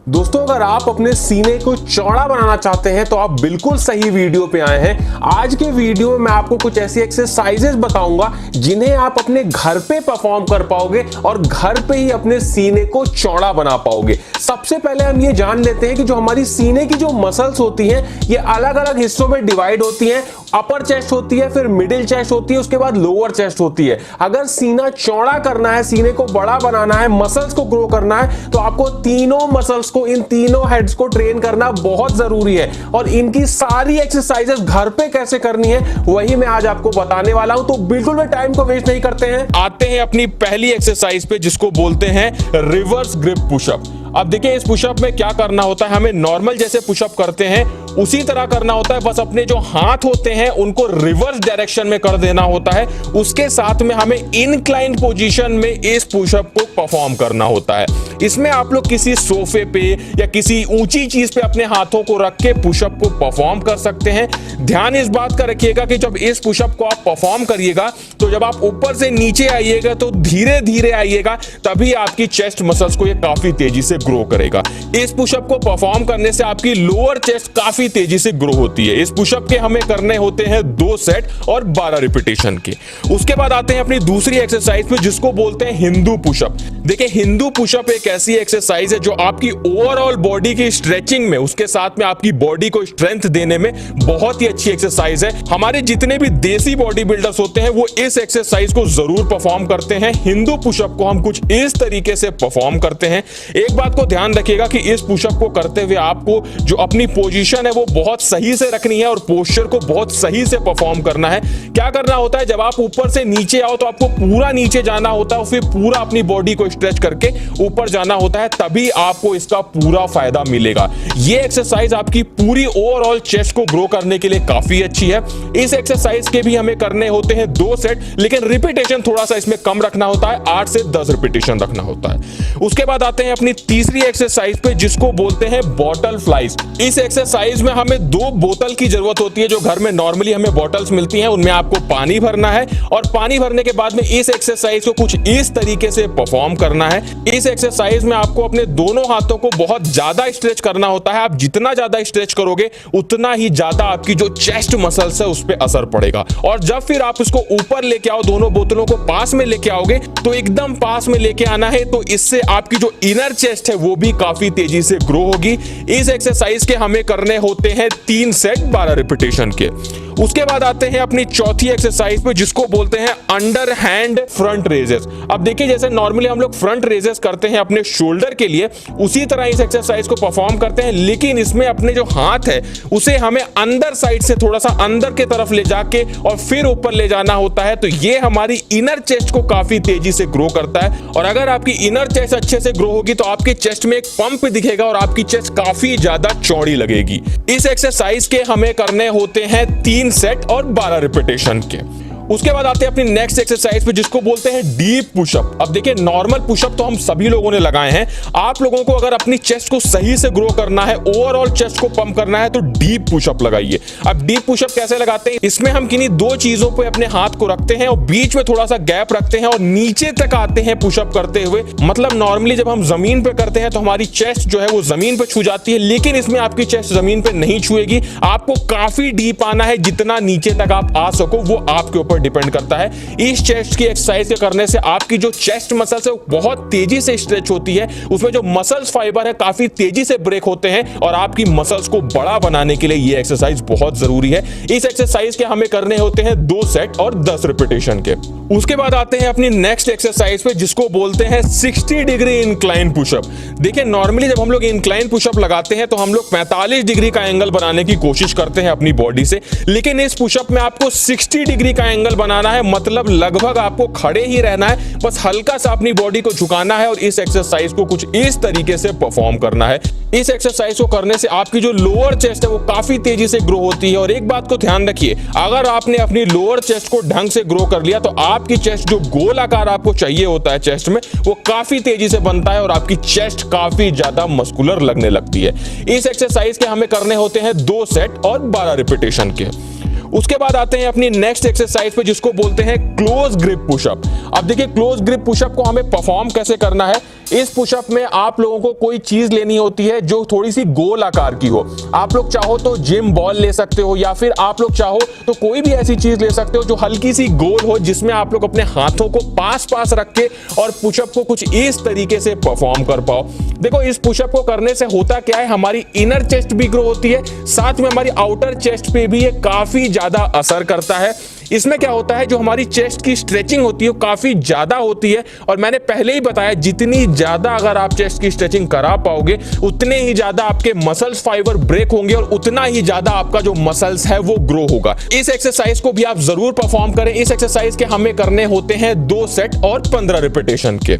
दोस्तों, अगर आप अपने सीने को चौड़ा बनाना चाहते हैं तो आप बिल्कुल सही वीडियो पे आए हैं। आज के वीडियो में मैं आपको कुछ ऐसी एक्सरसाइजेस बताऊंगा जिन्हें आप अपने घर पे परफॉर्म कर पाओगे और घर पे ही अपने सीने को चौड़ा बना पाओगे। सबसे पहले हम ये जान लेते हैं कि जो हमारी सीने की जो मसल्स होती हैं ये अलग अलग हिस्सों में डिवाइड होती हैं। अपर चेस्ट होती है, फिर मिडिल चेस्ट होती है, उसके बाद लोअर चेस्ट होती है। अगर सीना चौड़ा करना है, सीने को बड़ा बनाना है, मसल्स को ग्रो करना है तो आपको तीनों मसल्स को, इन तीनों हेड्स को ट्रेन करना बहुत जरूरी है। और इनकी सारी एक्सरसाइजेस घर पे कैसे करनी है वही मैं आज आपको बताने वाला हूं। तो बिल्कुल भी टाइम को वेस्ट नहीं करते हैं, आते हैं अपनी पहली एक्सरसाइज पे जिसको बोलते हैं रिवर्स ग्रिप पुशअप। अब देखिए इस पुशअप में क्या करना होता है, हमें नॉर्मल जैसे पुशअप करते हैं उसी तरह करना होता है, बस अपने जो हाथ होते हैं उनको रिवर्स डायरेक्शन में कर देना होता है। उसके साथ में हमें इनक्लाइंड पोजीशन में इस पुशअप को परफॉर्म करना होता है। इसमें आप लोग किसी सोफे पे या किसी ऊंची चीज पे अपने हाथों को रख के पुशअप को परफॉर्म कर सकते हैं। ध्यान इस बात का रखिएगा कि जब इस पुशअप को आप परफॉर्म करिएगा तो जब आप ऊपर से नीचे आइएगा तो धीरे धीरे आइएगा, तभी आपकी चेस्ट मसल्स को ये काफी तेजी से ग्रो करेगा। इस पुशअप को परफॉर्म करने से आपकी लोअर चेस्ट काफी तेजी से ग्रो होती है। इस पुशअप के हमें करने होते हैं 2 सेट और 12 रिपीटेशन के। उसके बाद आते हैं अपनी दूसरी एक्सरसाइज पे जिसको बोलते हैं हिंदू पुशअप। देखिए हिंदू पुशअप एक ऐसी एक्सरसाइज है जो आपकी ओवरऑल बॉडी की स्ट्रेचिंग में, उसके साथ में आपकी बॉडी को स्ट्रेंथ देने में बहुत ही अच्छी एक्सरसाइज है। हमारे जितने भी देसी बॉडी बिल्डर्स होते हैं वो इस एक्सरसाइज को जरूर परफॉर्म करते हैं। हिंदू पुशअप को हम कुछ इस तरीके से परफॉर्म करते हैं। एक बात को ध्यान रखिएगा कि इस पुशअप को करते हुए आपको जो अपनी पोजीशन है वो बहुत सही से रखनी है और पोस्चर को बहुत सही से परफॉर्म करना है। क्या करना होता है, जब आप ऊपर से नीचे आओ तो आपको पूरा नीचे जाना होता है और फिर पूरा अपनी बॉडी को स्ट्रेच करके ऊपर जाना होता है, तभी आपको इसका पूरा फायदा मिलेगा। ये एक्सरसाइज आपकी पूरी ओवरऑल चेस्ट को ग्रो करने के लिए काफी अच्छी है। इस एक्सरसाइज के भी हमें करने होते हैं 2 सेट, लेकिन रिपीटेशन थोड़ा सा इसमें कम रखना होता है, 8 से 10 रिपीटेशन रखना होता है। उसके बाद आते हैं अपनी तीसरी एक्सरसाइज पे जिसको बोलते हैं बॉटल फ्लाइज। इस एक्सरसाइज में हमें 2 बोतल की जरूरत होती है। जो घर में नॉर्मली हमें बॉटल्स मिलती हैं उनमें आपको पानी भरना है और पानी भरने के बाद में इस एक्सरसाइज को कुछ इस तरीके से परफॉर्म करना है। इस एक्सरसाइज में आपको अपने दोनों हाथों को बहुत ज्यादा स्ट्रेच करना होता है। आप जितना ज्यादा स्ट्रेच करोगे उतना ही ज्यादा आपकी जो चेस्ट मसल्स है उस पर असर पड़ेगा। और जब फिर आप इसको ऊपर लेके आओ, दोनों बोतलों को पास में लेके आओगे तो एकदम पास में लेके आना है, तो इससे आपकी जो इनर चेस्ट है वो भी काफी तेजी से ग्रो होगी। इस एक्सरसाइज के हमें करने होते हैं 3 सेट 12 रिपीटेशन के। उसके बाद आते हैं अपनी चौथी एक्सरसाइज पे जिसको बोलते हैं अंडर हैंड फ्रंट रेजेस। अब देखिए जैसे नॉर्मली हम लोग फ्रंट रेजेस करते हैं अपने शोल्डर के लिए, उसी तरह इस एक्सरसाइज को परफॉर्म करते हैं, लेकिन इसमें अपने जो हाथ है उसे हमें अंदर साइड से थोड़ा सा अंदर के तरफ ले जाके और फिर ऊपर ले जाना होता है। तो ये हमारी इनर चेस्ट को काफी तेजी से ग्रो करता है। और अगर आपकी इनर चेस्ट अच्छे से ग्रो होगी तो आपके चेस्ट में एक पंप दिखेगा और आपकी चेस्ट काफी ज्यादा चौड़ी लगेगी। इस एक्सरसाइज के हमें करने होते हैं 3 सेट और 12 रिपीटेशन के। उसके बाद आते हैं अपनी नेक्स्ट एक्सरसाइज पे जिसको बोलते हैं डीप पुशअप। अब देखिए नॉर्मल पुशअप तो हम सभी लोगों ने लगाए हैं। आप लोगों को अगर अपनी चेस्ट को सही से ग्रो करना है, ओवरऑल चेस्ट को पंप करना है, तो डीप पुशअप लगाइए। अब डीप पुशअप कैसे लगाते हैं, इसमें हम किन्हीं 2 चीजों पे अपने हाथ को रखते हैं और बीच में थोड़ा सा गैप रखते हैं और नीचे तक आते हैं पुशअप करते हुए। मतलब नॉर्मली जब हम जमीन पे करते हैं तो हमारी चेस्ट जो है वो जमीन पे छू जाती है, लेकिन इसमें आपकी चेस्ट जमीन पे नहीं छुएगी। आपको काफी डीप आना है, जितना नीचे तक आप आ सको वो आपके ऊपर डिपेंड करता है। इस चेस्ट की एक्सरसाइज के करने से आपकी जो चेस्ट मसल्स है बहुत तेजी से स्ट्रेच होती है, उसमें जो मसल्स फाइबर है काफी तेजी से ब्रेक होते हैं और आपकी मसल्स को बड़ा बनाने के लिए ये एक्सरसाइज बहुत जरूरी है। इस एक्सरसाइज के हमें करने होते हैं 2 सेट और 10 रिपीटेशन के। उसके बाद आते हैं अपनी नेक्स्ट एक्सरसाइज पे जिसको बोलते हैं 60 डिग्री इंक्लाइन पुशअप। देखिए नॉर्मली जब हम लोग इंक्लाइन पुशअप लगाते हैं तो हम लोग 45 डिग्री का एंगल बनाने की कोशिश करते हैं अपनी बॉडी से, लेकिन इस पुशअप में आपको 60 डिग्री का एंगल बनाना है। मतलब लगभग आपको खड़े ही रहना है, बस हल्का सा अपनी बॉडी को झुकाना है और इस एक्सरसाइज को कुछ इस तरीके से परफॉर्म करना है। इस एक्सरसाइज को करने से आपकी जो लोअर चेस्ट है वो काफी तेजी से ग्रो होती है। और एक बात को ध्यान रखिए, अगर आपने अपनी लोअर चेस्ट को ढंग से ग्रो कर लिया तो आपकी चेस्ट जो गोल आकार आपको चाहिए होता है चेस्ट में, वो काफी तेजी से बनता है और आपकी चेस्ट काफी ज्यादा मस्कुलर लगने लगती है। इस एक्सरसाइज के हमें करने होते हैं 2 सेट और 12 रिपीटेशन के। उसके बाद आते हैं अपनी नेक्स्ट एक्सरसाइज पे जिसको बोलते हैं क्लोज ग्रिप पुशअप। अब देखिए क्लोज ग्रिप पुशअप को हमें परफॉर्म कैसे करना है। इस पुशअप में आप लोगों को कोई चीज लेनी होती है जो थोड़ी सी गोल आकार की हो। आप लोग चाहो तो जिम बॉल ले सकते हो या फिर आप लोग चाहो तो कोई भी ऐसी चीज ले सकते हो जो हल्की सी गोल हो, जिसमें आप लोग अपने हाथों को पास पास रख के और पुशअप को कुछ इस तरीके से परफॉर्म कर पाओ। देखो इस पुशअप को करने से होता क्या है, हमारी इनर चेस्ट भी ग्रो होती है, साथ में हमारी आउटर चेस्ट पे भी ये काफी ज्यादा असर करता है। इसमें क्या होता है, जो हमारी चेस्ट की स्ट्रेचिंग होती है वो काफी ज्यादा होती है, और मैंने पहले ही बताया जितनी ज्यादा अगर आप चेस्ट की स्ट्रेचिंग करा पाओगे उतने ही ज्यादा आपके मसल्स फाइबर ब्रेक होंगे और उतना ही ज्यादा आपका जो मसल्स है वो ग्रो होगा। इस एक्सरसाइज को भी आप जरूर परफॉर्म करें। इस एक्सरसाइज के हमें करने होते हैं 2 सेट और 15 रिपीटेशन के।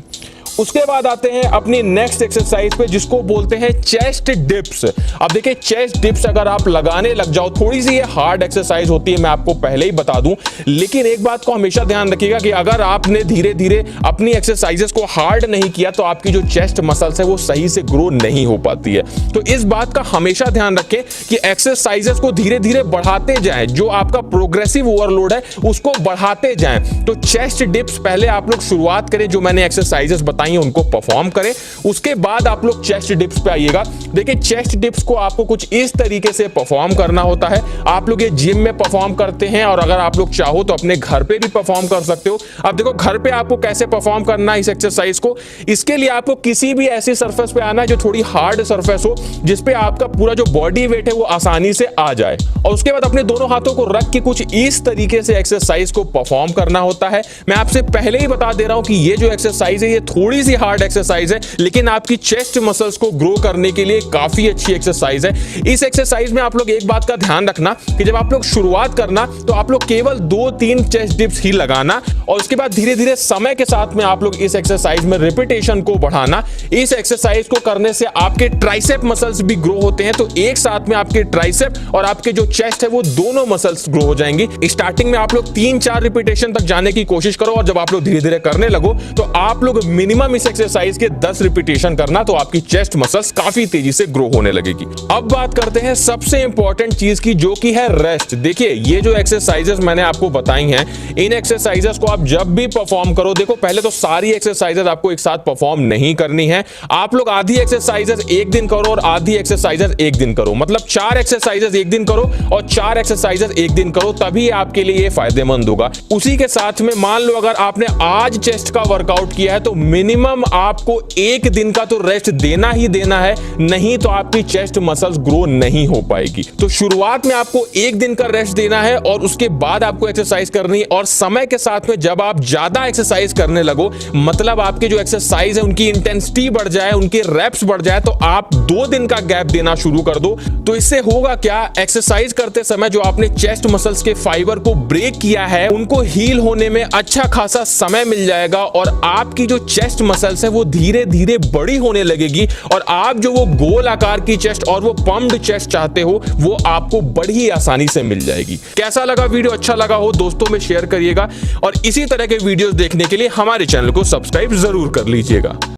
उसके बाद आते हैं अपनी नेक्स्ट एक्सरसाइज पे जिसको बोलते हैं चेस्ट डिप्स। अब देखिए चेस्ट डिप्स अगर आप लगाने लग जाओ, थोड़ी सी ये हार्ड एक्सरसाइज होती है, मैं आपको पहले ही बता दूं, लेकिन एक बात को हमेशा ध्यान रखिएगा कि अगर आपने धीरे धीरे अपनी एक्सरसाइजेस को हार्ड नहीं किया तो आपकी जो चेस्ट मसल्स है वो सही से ग्रो नहीं हो पाती है। तो इस बात का हमेशा ध्यान रखें कि एक्सरसाइजेस को धीरे धीरे बढ़ाते जाएं, जो आपका प्रोग्रेसिव ओवरलोड है उसको बढ़ाते जाएं। तो चेस्ट डिप्स पहले आप लोग शुरुआत करें, जो मैंने एक्सरसाइजेस उनको परफॉर्म करें, उसके बाद आप लोग चेस्ट डिप्स पे आइएगा। देखिए चेस्ट डिप्स को आपको कुछ इस तरीके से परफॉर्म करना होता है। आप लोग ये जिम में परफॉर्म करते हैं और अगर आप लोग चाहो तो अपने घर पे भी परफॉर्म कर सकते हो। अब देखो घर पे आपको कैसे परफॉर्म करना है इस एक्सरसाइज को, इसके लिए आपको किसी भी ऐसी सरफेस पे आना है जो थोड़ी हार्ड सरफेस हो, जिसपे आपका पूरा जो बॉडी वेट है वो आसानी से आ जाए, और उसके बाद अपने दोनों हाथों को रख के कुछ इस तरीके से एक्सरसाइज को परफॉर्म करना होता है। मैं आपसे पहले ही बता दे रहा हूं कि ये जो एक्सरसाइज है ये थोड़ी सी हार्ड एक्सरसाइज है, लेकिन आपकी चेस्ट मसल्स को ग्रो करने के लिए काफी अच्छी एक्सरसाइज है। इस एक्सरसाइज में आप लोग एक बात का ध्यान रखना कि जब आप लोग शुरुआत करना तो आप लोग केवल 2-3 चेस्ट डिप्स ही लगाना, और उसके बाद धीरे धीरे समय के साथ में आप लोग इस एक्सरसाइज में रिपीटेशन को बढ़ाना। इस एक्सरसाइज को करने से आपके ट्राइसेप मसल्स भी ग्रो होते हैं, तो एक साथ में आपके ट्राइसेप और आपके जो चेस्ट है वो दोनों मसल्स ग्रो हो जाएंगी। स्टार्टिंग में आप लोग 3-4 रिपीटेशन तक जाने की कोशिश करो, और जब आप लोग धीरे धीरे करने लगो तो आप लोग मिनिमम इस एक्सरसाइज के 10 रिपीटेशन करना, तो आपकी चेस्ट मसल्स काफी तेजी से ग्रो होने लगेगी। अब बात करते हैं सबसे इंपॉर्टेंट चीज की, जो कि है रेस्ट। देखिए ये जो एक्सरसाइजेस मैंने आपको बताई हैं, इन एक्सरसाइजेस को आप जब भी परफॉर्म करो, देखो पहले तो सारी एक्सरसाइजेस आपको एक साथ परफॉर्म नहीं करनी है। आप लोग आधी एक्सरसाइजेस एक दिन करो और आधी एक्सरसाइजेस एक दिन करो, मतलब 4 एक्सरसाइजेस एक दिन करो और 4 एक्सरसाइजेस एक दिन करो, तभी आपके लिए ये फायदेमंद होगा। उसी के साथ में मान लो अगर आपने आज चेस्ट का वर्कआउट किया है तो मिनिमम आपको एक दिन का तो रेस्ट देना ही देना है, नहीं तो आपकी चेस्ट मसल्स ग्रो नहीं हो पाएगी। तो शुरुआत में आपको एक दिन का रेस्ट देना है और उसके बाद आपको एक्सरसाइज करनी है, और समय के साथ में जब आप ज्यादा एक्सरसाइज करने लगो, मतलब आपके जो एक्सरसाइज है उनकी इंटेंसिटी बढ़ जाए, उनके रेप्स बढ़ जाए, तो आप 2 दिन का गैप देना शुरू कर दो। तो इससे होगा क्या, एक्सरसाइज करते समय जो आपने चेस्ट मसल्स के फाइबर को ब्रेक किया है उनको हील होने में अच्छा खासा समय मिल जाएगा, और आपकी जो चेस्ट मसल्स है वो धीरे धीरे बड़ी होने लगेगी, और आप जो वो गोल आकार की चेस्ट और वो पम्प्ड चेस्ट चाहते हो वो आपको बड़ी आसानी से मिल जाएगी। कैसा लगा वीडियो? अच्छा लगा हो दोस्तों में शेयर करिएगा, और इसी तरह के वीडियोस देखने के लिए हमारे चैनल को सब्सक्राइब जरूर कर लीजिएगा।